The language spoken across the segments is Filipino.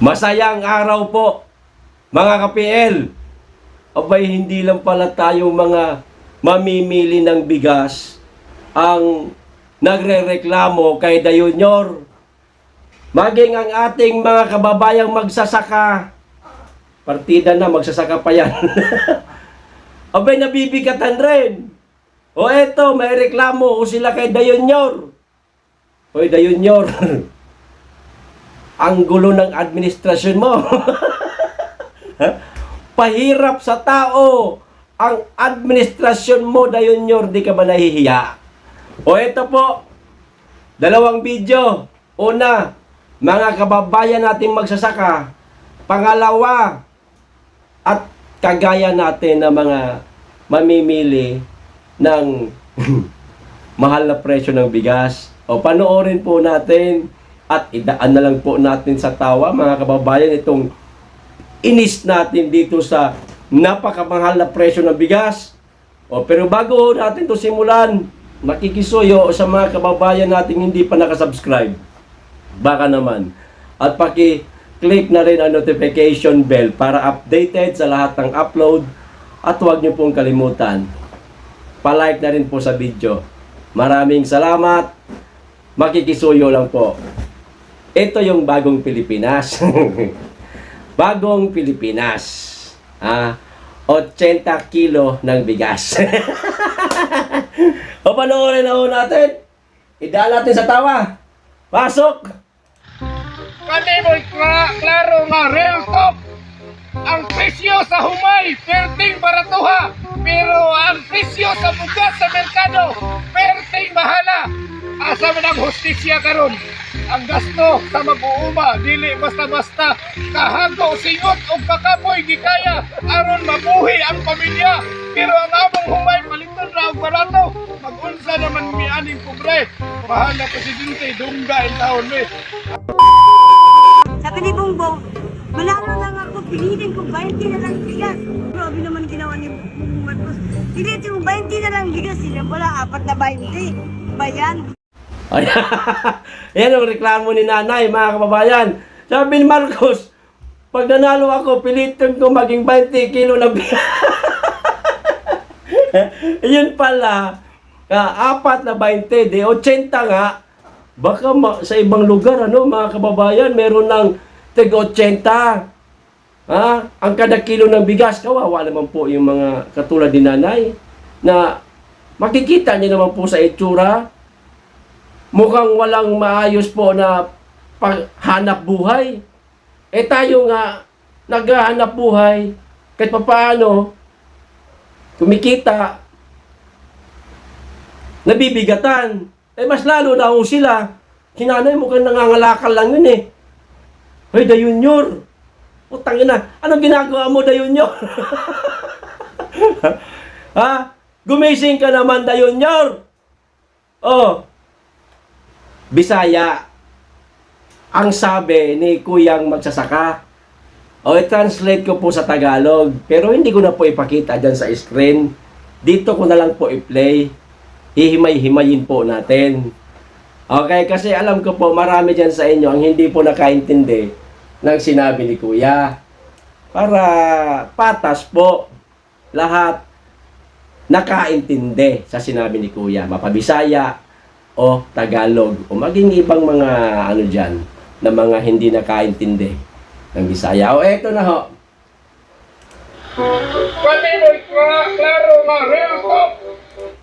Masayang araw po, mga ka-PL. Abay, hindi lang pala tayo mga mamimili ng bigas ang nagrereklamo kay Dayunyor. Maging ang ating mga kababayang magsasaka. Partida na, magsasaka pa yan. Abay, nabibigatan rin. O eto, may reklamo o sila kay Dayunyor. Hoy, Dayunyor. Ang gulo ng administrasyon mo. Pahirap sa tao ang administrasyon mo, Dayunyor. Di ka ba nahihiya? O ito po, dalawang video. Una, mga kababayan natin magsasaka. Pangalawa, at kagaya natin na mga mamimili ng mahal na presyo ng bigas. O panoorin po natin at idaan na lang po natin sa tawa, mga kababayan, itong inis natin dito sa napakamahal na presyo ng bigas. O pero bago natin to simulan, makikisuyo sa mga kababayan natin hindi pa nakasubscribe. Baka naman. At paki-click na rin ang notification bell para updated sa lahat ng upload. At huwag niyo pong kalimutan, palike na rin po sa video. Maraming salamat. Makikisuyo lang po. Ito yung bagong Pilipinas. Bagong Pilipinas. 80 kilo ng bigas. O panoorin na ho natin. Idaan natin sa tawa. Pasok! Kami mo'y klaro nga real talk. Ang presyo sa humay, perting baratuha. Pero ang presyo sa bugas sa merkado, perting bahala. Asa man ang hustisya karon? Ang gasto sa mag-uuma, dili basta-basta. Kahago, singot o kakapoy gikaya aron mabuhi ang pamilya. Pero ang among humay, paliton ra og barato. Mag-unsa naman mi aning pobre. Mahal na presidente, dungga in taon mi. Sabi ni Bongbong, malalo lang ako, pilitin ko 20 na lang bigas. Grabe naman ginawa ni Marcos. Pilitin ko 20 na lang bigas, sila wala, 4 na 20. Bayan. Yan ang reklamo ni nanay, mga kababayan. Sabi ni Marcos, pag nanalo ako, pilitin ko maging 20 kilo na bigas. Yun pala, 4 na 20, di 80 nga. Baka sa ibang lugar, mga kababayan, meron ng tig-80. Ang kada kilo ng bigas, kawawa naman po yung mga katulad ni nanay, na makikita niyo naman po sa itsura, mukhang walang maayos po na hanap buhay. Tayo nga, naghahanap buhay, kahit papaano, kumikita, nabibigatan. Mas lalo na ho sila. Sinanay mukhang nangangalakal lang yun eh. Hoy, Dayunyor. Putang ina. Anong ginagawa mo, Dayunyor? Gumising ka naman, Dayunyor. Bisaya. Ang sabi ni Kuyang Magsasaka. I-translate ko po sa Tagalog. Pero hindi ko na po ipakita dyan sa screen. Dito ko na lang po i-play. Hihimay-himayin po natin. Okay, kasi alam ko po marami dyan sa inyo ang hindi po nakaintindi ng sinabi ni Kuya. Para patas po lahat nakaintindi sa sinabi ni Kuya. Mapabisaya o Tagalog o maging ibang mga dyan na mga hindi nakaintindi ng Bisaya. O eto na ho. Kami mo'y klaro nga real talk.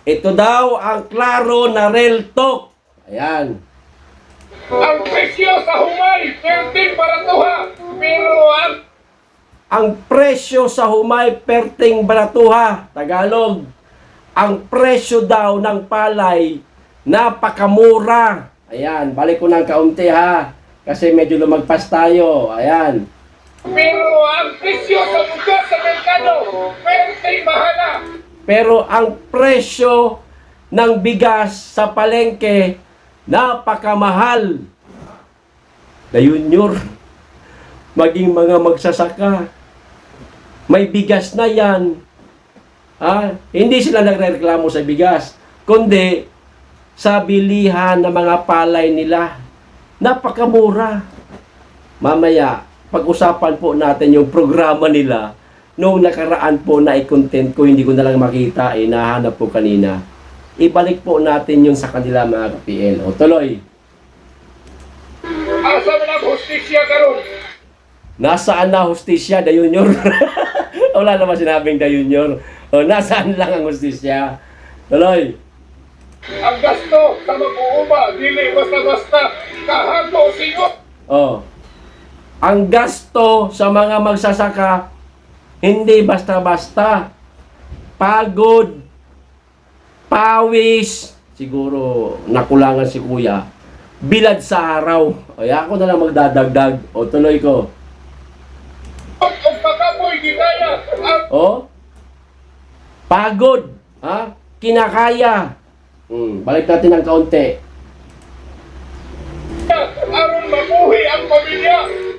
Ito daw ang klaro na real talk. Ayan. Ang presyo sa humay, perting baratuha. Pero Ang presyo sa humay, perting baratuha. Tagalog. Ang presyo daw ng palay, napakamura. Ayan, balik ko ng kaunti ha. Kasi medyo lumagpas tayo. Ayan. pero ang presyo sa bugas sa merkado, perting bahala. Pero ang presyo ng bigas sa palengke, napakamahal. Dayunyor, maging mga magsasaka, may bigas na yan. Hindi sila nagreklamo sa bigas, kundi sa bilihan ng mga palay nila. Napakamura. Mamaya, pag-usapan po natin yung programa nila noong nakaraan po na i-content ko, hindi ko na lang makita, nahanap po kanina. Ibalik po natin yung sa kanila mga ka-PL. O tuloy. Asa man ang hustisya karon? Nasaan na hustisya, Da Junior? Wala naman sinabing Da Junior. O, nasaan lang ang hustisya? Tuloy. Ang gasto sa mag-uuma, dili basta-basta kahanto singot. Oh. Ang gasto sa mga magsasaka, hindi basta-basta. Pagod, pawis, siguro nakulangan si kuya, bilad sa araw. O, ako na lang magdadagdag. O, tuloy ko. Ang pagkapoy ginaya ang O, pagod, ha? Kinakaya. Balik natin ng kaunti. aron mabuhi ang pamilya.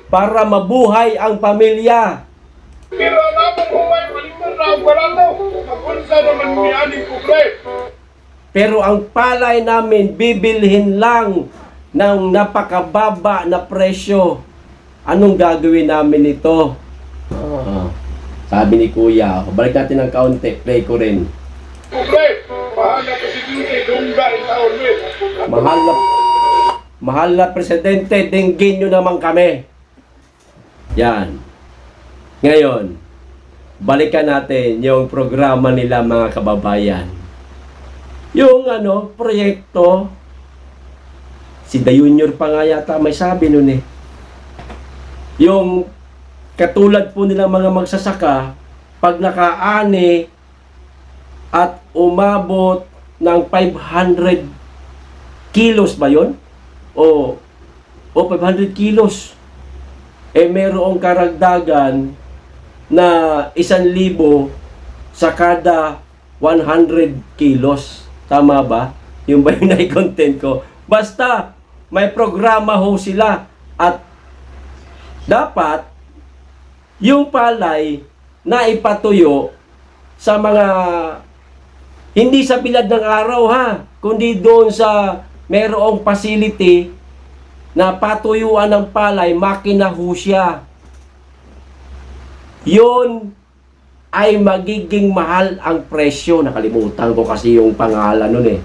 Para mabuhay ang pamilya. Pero ang among humay malingkod na ang barato. Mag-unsa naman ni aning kubre. Pero ang palay namin, bibilhin lang ng napakababa na presyo. Anong gagawin namin ito? Sabi ni kuya, balik natin ng kaunti, play ko rin. Kubre, mahal na presidente, dungga ang taon mo. Mahal na presidente, dinggin nyo naman kami. Yan. Ngayon, balikan natin yung programa nila mga kababayan. Yung proyekto, si Da Junior pa nga yata may sabi nun eh. Yung katulad po nila mga magsasaka, pag nakaani at umabot ng 500 kilos ba yun? O 500 kilos. Merong karagdagan na 1,000 sa kada 100 kilos. Tama ba? Yung ba yung nai-content ko? Basta, may programa ho sila. At dapat, yung palay na ipatuyo sa mga hindi sa bilad ng araw ha, kundi doon sa merong facility na patuyuan ng palay, makina ho siya. Yun ay magiging mahal ang presyo. Nakalimutan ko kasi yung pangalan nun eh.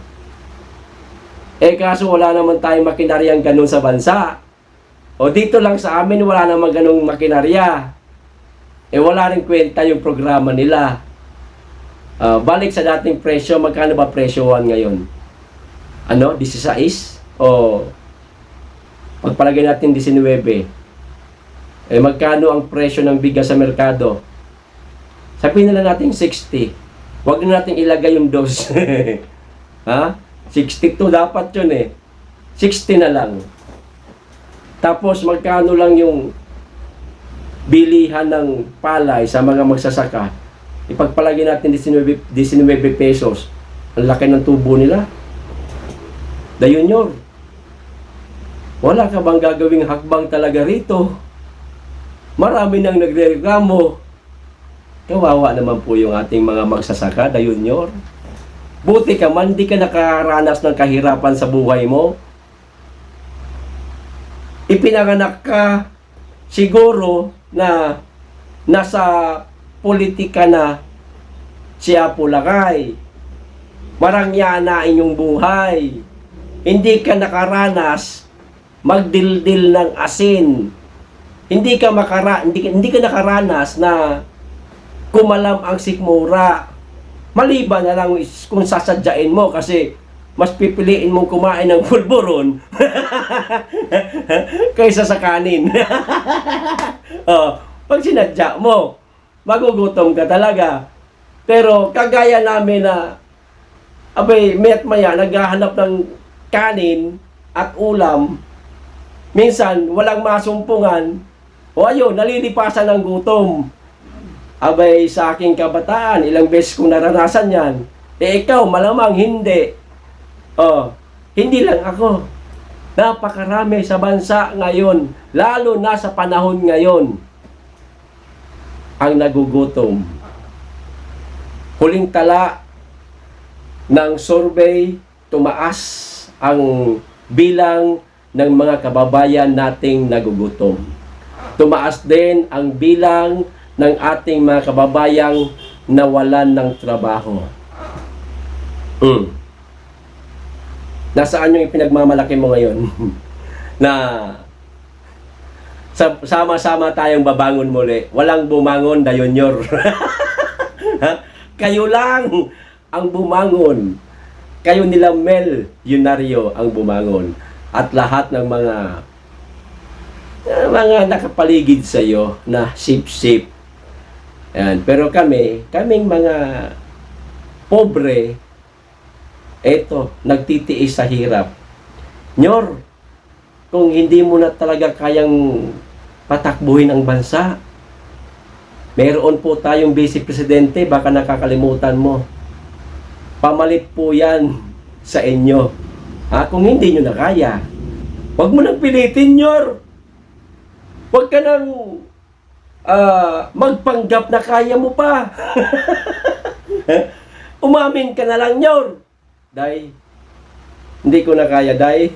Kaso wala naman tayong makinaryang ganun sa bansa. O dito lang sa amin, wala naman ganung makinarya. Wala rin kwenta yung programa nila. Balik sa dating presyo, magkano ba presyohan ngayon? 16? O pagpalagay natin 19. Magkano ang presyo ng bigas sa merkado? Sabihin na lang natin 60. Huwag na natin ilagay yung dos. Ha? 62 dapat yun eh. 60 na lang. Tapos magkano lang yung bilihan ng palay sa mga magsasaka? Ipagpalagay natin 19 pesos. Ang laki ng tubo nila. Da Junior, wala ka bang gagawing hakbang talaga rito? Marami nang nagreklamo. Kawawa naman po yung ating mga magsasaka, Da Junior. Buti ka man, di ka nakaranas ng kahirapan sa buhay mo. Ipinanganak ka siguro na nasa politika na si Apo Lakay. Marangya na inyong buhay. Hindi ka nakaranas magdildil ng asin. Hindi ka nakaranas na kumalam ang sikmura. Maliban na lang kung sasadyain mo kasi mas pipiliin mong kumain ng pulburon kaysa sa kanin. Pag sinadya mo, magugutom ka talaga. Pero kagaya namin na mayat maya naghahanap ng kanin at ulam, minsan walang masumpungan, nalilipasan ng gutom. Sa aking kabataan, ilang beses kong naranasan yan. Ikaw, malamang hindi. Hindi lang ako. Napakarami sa bansa ngayon, lalo na sa panahon ngayon, ang nagugutom. Huling tala ng survey, tumaas ang bilang ng mga kababayan nating nagugutom. tumaas din ang bilang ng ating mga kababayang nawalan ng trabaho. Nasaan yung ipinagmamalaki mo ngayon? Na sama-sama tayong babangon muli. Walang bumangon na Junior. Kayo lang ang bumangon. Kayo nila Mel Yunario ang bumangon. At lahat ng mga nakapaligid sa iyo na sip-sip. Yan. Pero kaming mga pobre, eto, nagtitiis sa hirap. Nyor, kung hindi mo na talaga kayang patakbuhin ang bansa, meron po tayong vice presidente, baka nakakalimutan mo. Pamalit po yan sa inyo. Kung hindi nyo na kaya, huwag mo nang pilitin, Nyor. Huwag ka nang magpanggap na kaya mo pa. Umamin ka na lang, Nyor. Day, hindi ko na kaya, Day.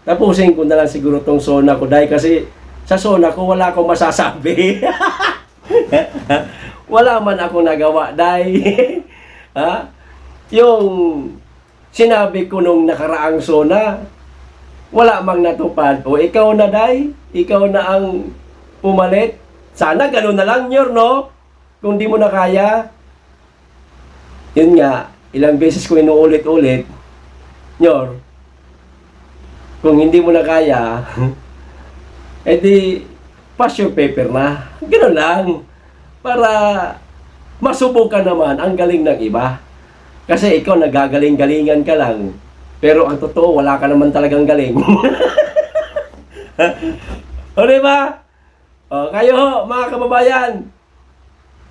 Tapusin ko na lang siguro tong sona ko, Day, kasi sa sona ko wala akong masasabi. Wala man ako nagawa, Day. Yung sinabi ko nung nakaraang sona, wala mang natupad. O ikaw na, Day, ikaw na ang pumalit. Sana gano'n na lang, Nyor, no? Kung di mo na kaya. Yun nga, ilang beses ko inuulit-ulit, Nyor, kung hindi mo na kaya, edi, pass your paper na. Gano'n lang. Para masubukan naman ang galing ng iba. Kasi ikaw nagagaling-galingan ka lang. Pero ang totoo, wala ka naman talagang galing. O diba? O, kayo, mga kababayan,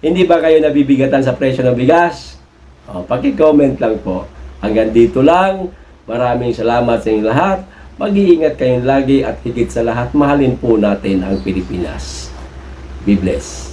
hindi ba kayo nabibigatan sa presyo ng bigas? O, paki-comment lang po. Hanggang dito lang. Maraming salamat sa inyong lahat. Mag-iingat kayong lagi at higit sa lahat, mahalin po natin ang Pilipinas. Be blessed.